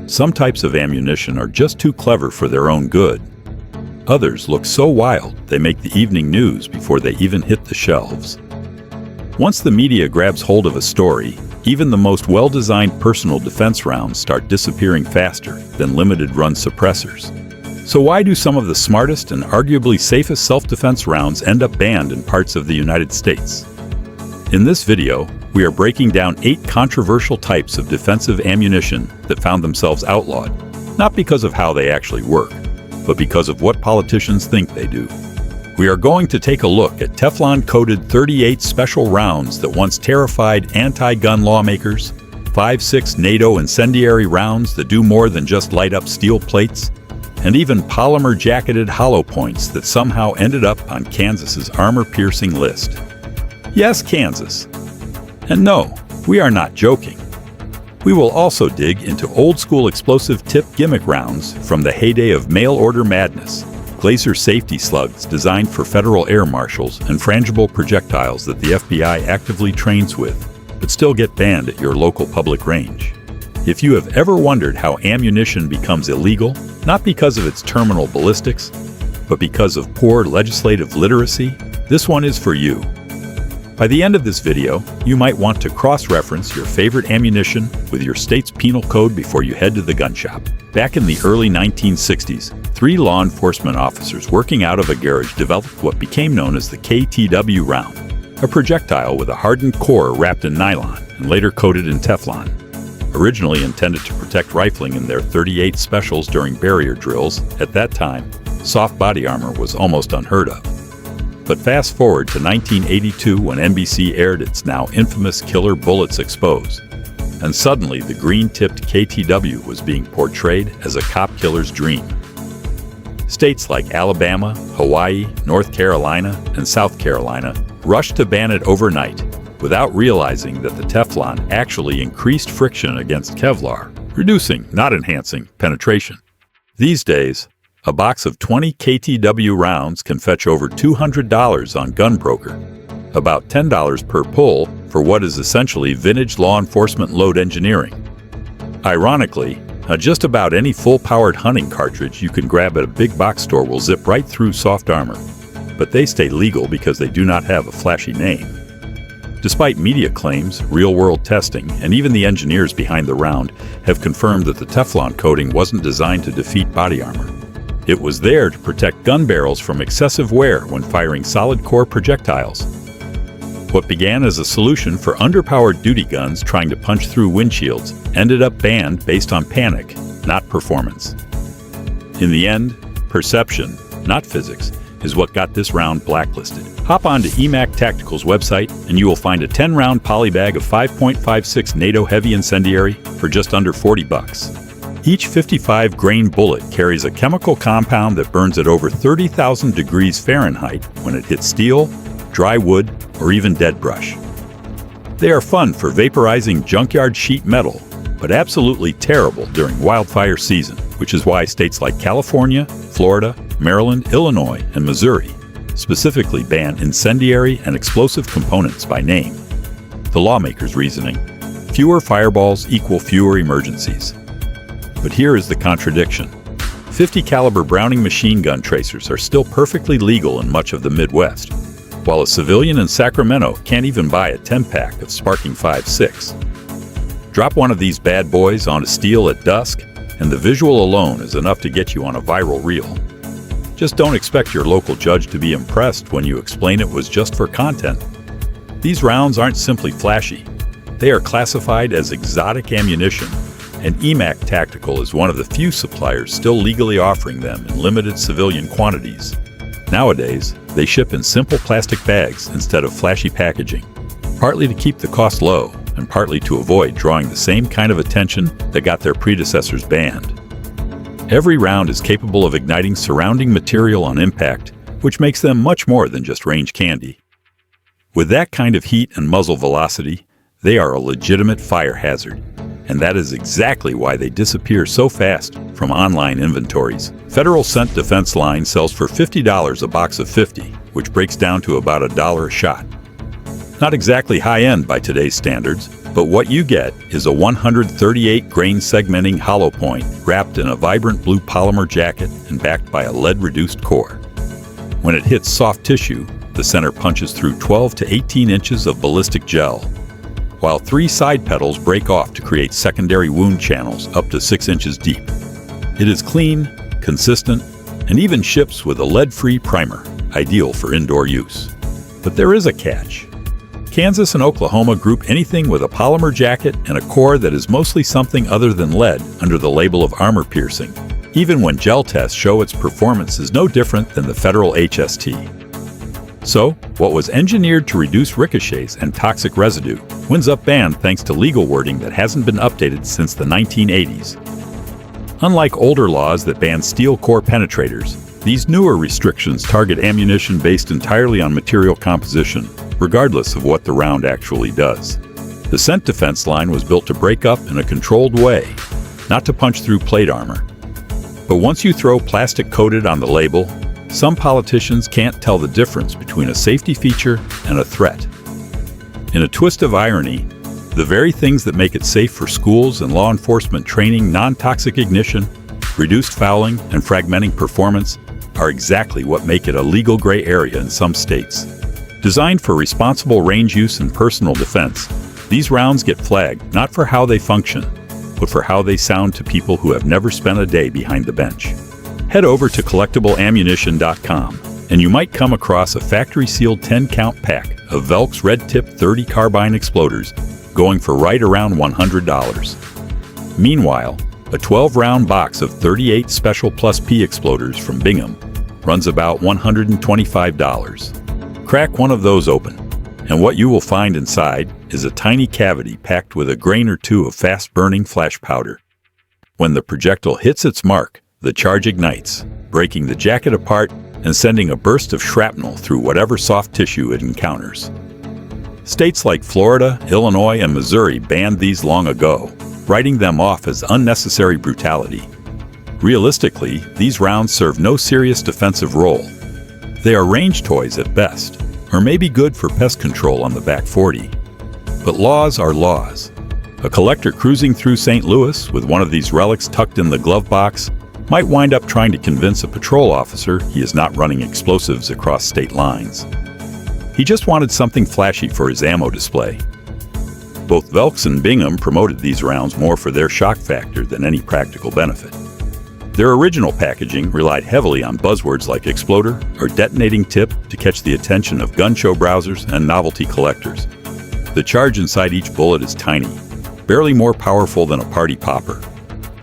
Some types of ammunition are just too clever for their own good. Others look so wild they make the evening news before they even hit the shelves. Once the media grabs hold of a story, even the most well-designed personal defense rounds start disappearing faster than limited-run suppressors. So why do some of the smartest and arguably safest self-defense rounds end up banned in parts of the United States? In this video, we are breaking down 8 controversial types of defensive ammunition that found themselves outlawed, not because of how they actually work, but because of what politicians think they do. We are going to take a look at Teflon-coated .38 special rounds that once terrified anti-gun lawmakers, 5.6 NATO incendiary rounds that do more than just light up steel plates, and even polymer-jacketed hollow points that somehow ended up on Kansas's armor-piercing list. Yes, Kansas. And no, we are not joking. We will also dig into old-school explosive-tip gimmick rounds from the heyday of mail-order madness, Glaser safety slugs designed for federal air marshals, and frangible projectiles that the FBI actively trains with, but still get banned at your local public range. If you have ever wondered how ammunition becomes illegal, not because of its terminal ballistics, but because of poor legislative literacy, this one is for you. By the end of this video, you might want to cross-reference your favorite ammunition with your state's penal code before you head to the gun shop. Back in the early 1960s, 3 law enforcement officers working out of a garage developed what became known as the KTW round, a projectile with a hardened core wrapped in nylon and later coated in Teflon. Originally intended to protect rifling in their .38 specials during barrier drills, at that time, soft body armor was almost unheard of. But fast forward to 1982 when NBC aired its now infamous Killer Bullets Exposed, and suddenly the green-tipped KTW was being portrayed as a cop killer's dream. States like Alabama, Hawaii, North Carolina, and South Carolina rushed to ban it overnight, without realizing that the Teflon actually increased friction against Kevlar, reducing, not enhancing, penetration. These days, a box of 20 KTW rounds can fetch over $200 on GunBroker, about $10 per pull for what is essentially vintage law enforcement load engineering. Ironically, just about any full-powered hunting cartridge you can grab at a big box store will zip right through soft armor, but they stay legal because they do not have a flashy name. Despite media claims, real-world testing, and even the engineers behind the round have confirmed that the Teflon coating wasn't designed to defeat body armor. It was there to protect gun barrels from excessive wear when firing solid-core projectiles. What began as a solution for underpowered duty guns trying to punch through windshields ended up banned based on panic, not performance. In the end, perception, not physics, is what got this round blacklisted. Hop on to EMAC Tactical's website and you will find a 10-round poly bag of 5.56 NATO heavy incendiary for just under $40. Each 55-grain bullet carries a chemical compound that burns at over 30,000 degrees Fahrenheit when it hits steel, dry wood, or even dead brush. They are fun for vaporizing junkyard sheet metal, but absolutely terrible during wildfire season, which is why states like California, Florida, Maryland, Illinois, and Missouri specifically ban incendiary and explosive components by name. The lawmakers' reasoning: fewer fireballs equal fewer emergencies. But here is the contradiction. 50 caliber Browning machine gun tracers are still perfectly legal in much of the Midwest, while a civilian in Sacramento can't even buy a 10-pack of sparking 5.6. Drop one of these bad boys onto steel at dusk, and the visual alone is enough to get you on a viral reel. Just don't expect your local judge to be impressed when you explain it was just for content. These rounds aren't simply flashy. They are classified as exotic ammunition, and EMAC Tactical is one of the few suppliers still legally offering them in limited civilian quantities. Nowadays, they ship in simple plastic bags instead of flashy packaging, partly to keep the cost low and partly to avoid drawing the same kind of attention that got their predecessors banned. Every round is capable of igniting surrounding material on impact, which makes them much more than just range candy. With that kind of heat and muzzle velocity, they are a legitimate fire hazard, and that is exactly why they disappear so fast from online inventories. Federal Scent Defense Line sells for $50 a box of 50, which breaks down to about $1 a shot. Not exactly high-end by today's standards, But what you get is a 138 grain segmenting hollow point wrapped in a vibrant blue polymer jacket and backed by a lead-reduced core. When it hits soft tissue, the center punches through 12 to 18 inches of ballistic gel, while 3 side petals break off to create secondary wound channels up to 6 inches deep. It is clean, consistent, and even ships with a lead-free primer, ideal for indoor use. But there is a catch. Kansas and Oklahoma group anything with a polymer jacket and a core that is mostly something other than lead under the label of armor piercing, even when gel tests show its performance is no different than the federal HST. So, what was engineered to reduce ricochets and toxic residue winds up banned thanks to legal wording that hasn't been updated since the 1980s. Unlike older laws that ban steel core penetrators, these newer restrictions target ammunition based entirely on material composition, regardless of what the round actually does. The scent defense line was built to break up in a controlled way, not to punch through plate armor. But once you throw plastic coated on the label, some politicians can't tell the difference between a safety feature and a threat. In a twist of irony, the very things that make it safe for schools and law enforcement training non-toxic ignition, reduced fouling, and fragmenting performance are exactly what make it a legal gray area in some states. Designed for responsible range use and personal defense, these rounds get flagged not for how they function, but for how they sound to people who have never spent a day behind the bench. Head over to collectibleammunition.com, and you might come across a factory-sealed 10-count pack of Velk's red-tip 30 carbine exploders going for right around $100. Meanwhile, a 12-round box of 38 Special Plus P exploders from Bingham runs about $125. Crack one of those open, and what you will find inside is a tiny cavity packed with a grain or two of fast-burning flash powder. When the projectile hits its mark, the charge ignites, breaking the jacket apart and sending a burst of shrapnel through whatever soft tissue it encounters. States like Florida, Illinois, and Missouri banned these long ago, writing them off as unnecessary brutality. Realistically, these rounds serve no serious defensive role. They are range toys at best, or maybe good for pest control on the back 40. But laws are laws. A collector cruising through St. Louis with one of these relics tucked in the glove box might wind up trying to convince a patrol officer he is not running explosives across state lines. He just wanted something flashy for his ammo display. Both Velks and Bingham promoted these rounds more for their shock factor than any practical benefit. Their original packaging relied heavily on buzzwords like exploder or detonating tip to catch the attention of gun show browsers and novelty collectors. The charge inside each bullet is tiny, barely more powerful than a party popper.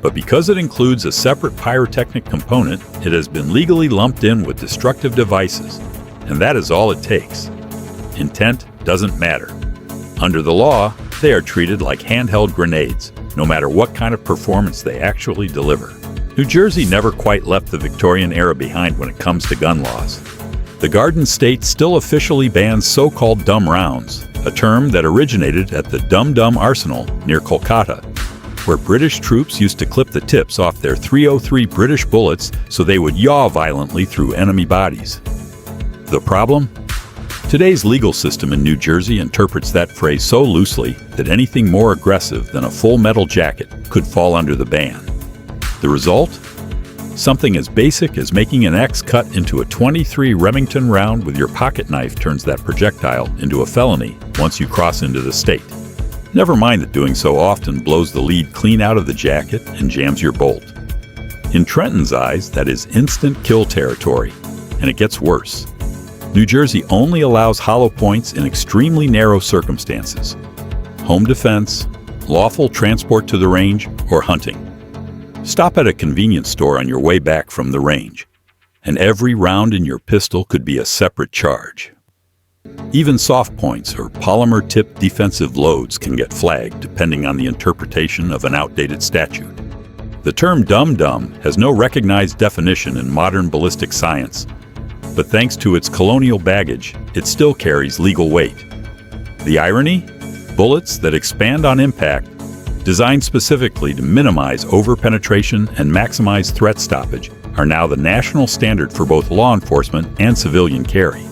But because it includes a separate pyrotechnic component, it has been legally lumped in with destructive devices, and that is all it takes. Intent doesn't matter. Under the law, they are treated like handheld grenades, no matter what kind of performance they actually deliver. New Jersey never quite left the Victorian era behind when it comes to gun laws. The Garden State still officially bans so-called dumb rounds, a term that originated at the Dum Dum Arsenal near Kolkata, where British troops used to clip the tips off their .303 British bullets so they would yaw violently through enemy bodies. The problem? Today's legal system in New Jersey interprets that phrase so loosely that anything more aggressive than a full metal jacket could fall under the ban. The result? Something as basic as making an X cut into a .23 Remington round with your pocket knife turns that projectile into a felony once you cross into the state. Never mind that doing so often blows the lead clean out of the jacket and jams your bolt. In Trenton's eyes, that is instant kill territory, and it gets worse. New Jersey only allows hollow points in extremely narrow circumstances: home defense, lawful transport to the range, or hunting. Stop at a convenience store on your way back from the range, and every round in your pistol could be a separate charge. Even soft points or polymer-tipped defensive loads can get flagged depending on the interpretation of an outdated statute. The term dum-dum has no recognized definition in modern ballistic science, but thanks to its colonial baggage, it still carries legal weight. The irony? Bullets that expand on impact, designed specifically to minimize over-penetration and maximize threat stoppage, are now the national standard for both law enforcement and civilian carry.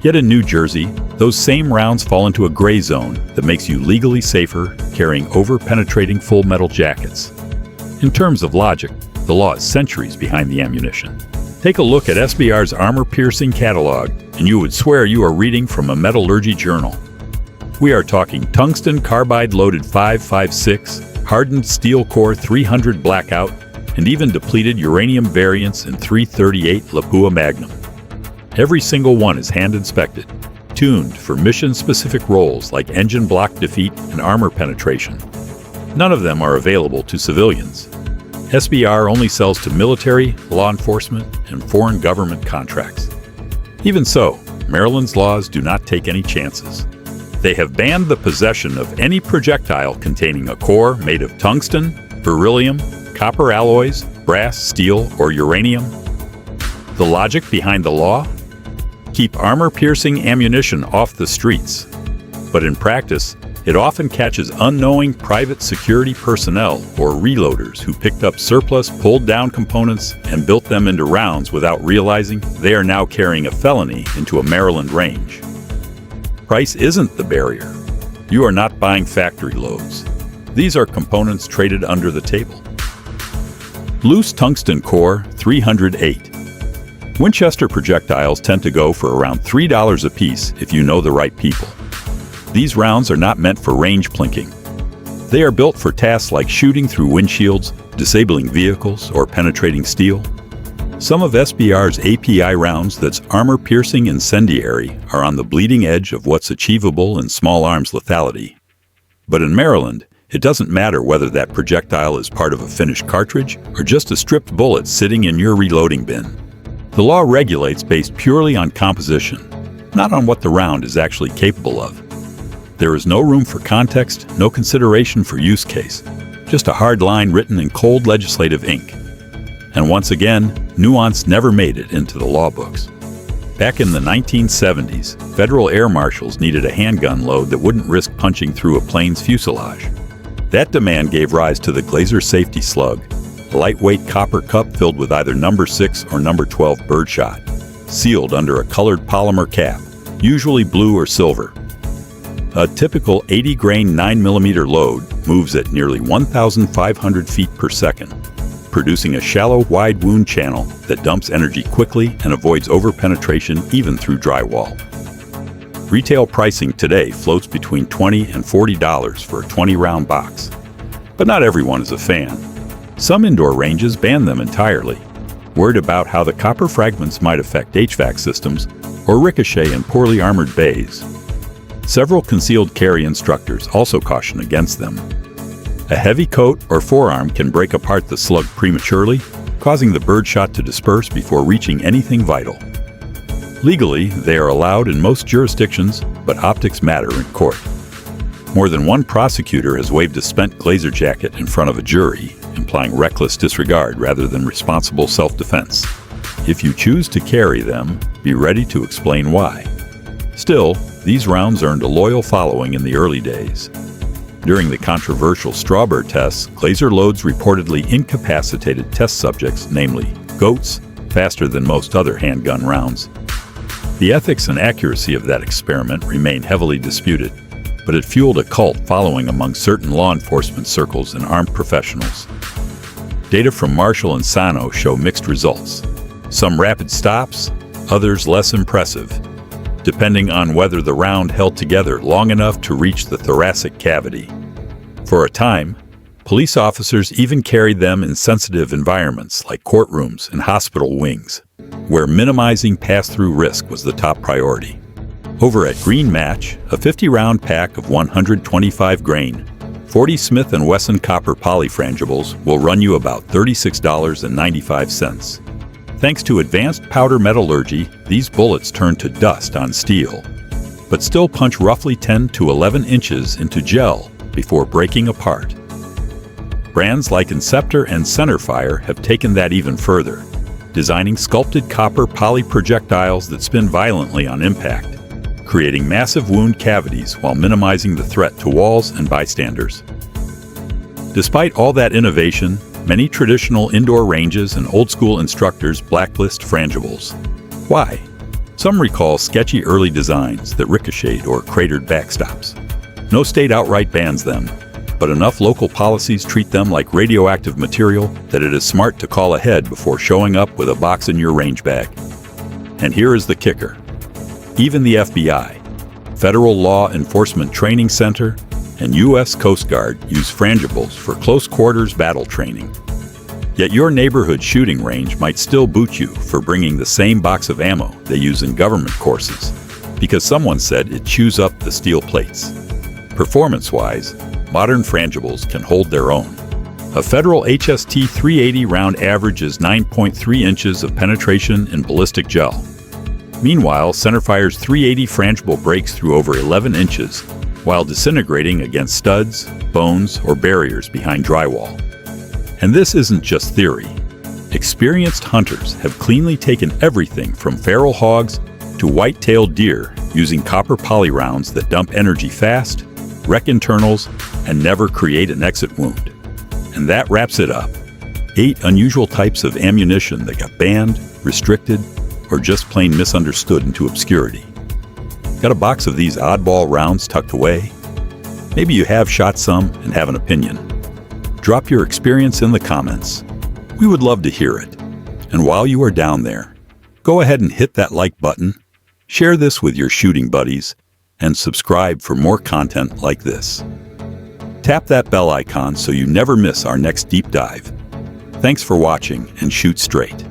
Yet in New Jersey, those same rounds fall into a gray zone that makes you legally safer carrying over-penetrating full metal jackets. In terms of logic, the law is centuries behind the ammunition. Take a look at SBR's armor-piercing catalog, and you would swear you are reading from a metallurgy journal. We are talking tungsten carbide-loaded 5.56, hardened steel core 300 blackout, and even depleted uranium variants in 338 Lapua Magnum. Every single one is hand-inspected, tuned for mission-specific roles like engine block defeat and armor penetration. None of them are available to civilians. SBR only sells to military, law enforcement, and foreign government contracts. Even so, Maryland's laws do not take any chances. They have banned the possession of any projectile containing a core made of tungsten, beryllium, copper alloys, brass, steel, or uranium. The logic behind the law? Keep armor-piercing ammunition off the streets. But in practice, it often catches unknowing private security personnel or reloaders who picked up surplus pulled-down components and built them into rounds without realizing they are now carrying a felony into a Maryland range. Price isn't the barrier. You are not buying factory loads. These are components traded under the table. Loose tungsten core 308. Winchester projectiles tend to go for around $3 a piece if you know the right people. These rounds are not meant for range plinking. They are built for tasks like shooting through windshields, disabling vehicles, or penetrating steel. Some of SBR's API rounds that's armor-piercing Incendiary are on the bleeding edge of what's achievable in small arms lethality. But in Maryland, it doesn't matter whether that projectile is part of a finished cartridge or just a stripped bullet sitting in your reloading bin. The law regulates based purely on composition, not on what the round is actually capable of. There is no room for context, no consideration for use case, just a hard line written in cold legislative ink. And once again, nuance never made it into the law books. Back in the 1970s, federal air marshals needed a handgun load that wouldn't risk punching through a plane's fuselage. That demand gave rise to the Glaser safety slug, a lightweight copper cup filled with either number 6 or number 12 birdshot, sealed under a colored polymer cap, usually blue or silver. A typical 80-grain 9mm load moves at nearly 1,500 feet per second, producing a shallow, wide wound channel that dumps energy quickly and avoids over-penetration even through drywall. Retail pricing today floats between $20 and $40 for a 20-round box. But not everyone is a fan. Some indoor ranges ban them entirely, worried about how the copper fragments might affect HVAC systems or ricochet in poorly armored bays. Several concealed carry instructors also caution against them. A heavy coat or forearm can break apart the slug prematurely, causing the birdshot to disperse before reaching anything vital. Legally, they are allowed in most jurisdictions, but optics matter in court. More than one prosecutor has waved a spent Glaser jacket in front of a jury, implying reckless disregard rather than responsible self-defense. If you choose to carry them, be ready to explain why. Still, these rounds earned a loyal following in the early days. During the controversial Strawbird tests, Glaser loads reportedly incapacitated test subjects, namely goats, faster than most other handgun rounds. The ethics and accuracy of that experiment remain heavily disputed, but it fueled a cult following among certain law enforcement circles and armed professionals. Data from Marshall and Sano show mixed results. Some rapid stops, others less impressive, depending on whether the round held together long enough to reach the thoracic cavity. For a time, police officers even carried them in sensitive environments like courtrooms and hospital wings, where minimizing pass-through risk was the top priority. Over at Green Match, a 50-round pack of 125 grain, 40 Smith & Wesson copper poly Frangibles will run you about $36.95. Thanks to advanced powder metallurgy, these bullets turn to dust on steel, but still punch roughly 10 to 11 inches into gel before breaking apart. Brands like Inceptor and Centerfire have taken that even further, designing sculpted copper poly projectiles that spin violently on impact, creating massive wound cavities while minimizing the threat to walls and bystanders. Despite all that innovation, many traditional indoor ranges and old-school instructors blacklist Frangibles. Why? Some recall sketchy early designs that ricocheted or cratered backstops. No state outright bans them, but enough local policies treat them like radioactive material that it is smart to call ahead before showing up with a box in your range bag. And here is the kicker. Even the FBI, Federal Law Enforcement Training Center, and U.S. Coast Guard use Frangibles for close quarters battle training. Yet your neighborhood shooting range might still boot you for bringing the same box of ammo they use in government courses, because someone said it chews up the steel plates. Performance-wise, modern Frangibles can hold their own. A federal HST 380 round averages 9.3 inches of penetration in ballistic gel. Meanwhile, Centerfire's 380 Frangible breaks through over 11 inches while disintegrating against studs, bones, or barriers behind drywall. And this isn't just theory. Experienced hunters have cleanly taken everything from feral hogs to white-tailed deer using copper poly rounds that dump energy fast, wreck internals, and never create an exit wound. And that wraps it up. 8 unusual types of ammunition that got banned, restricted, or just plain misunderstood into obscurity. Got a box of these oddball rounds tucked away? Maybe you have shot some and have an opinion. Drop your experience in the comments. We would love to hear it. And while you are down there, go ahead and hit that like button, share this with your shooting buddies, and subscribe for more content like this. Tap that bell icon so you never miss our next deep dive. Thanks for watching, and shoot straight.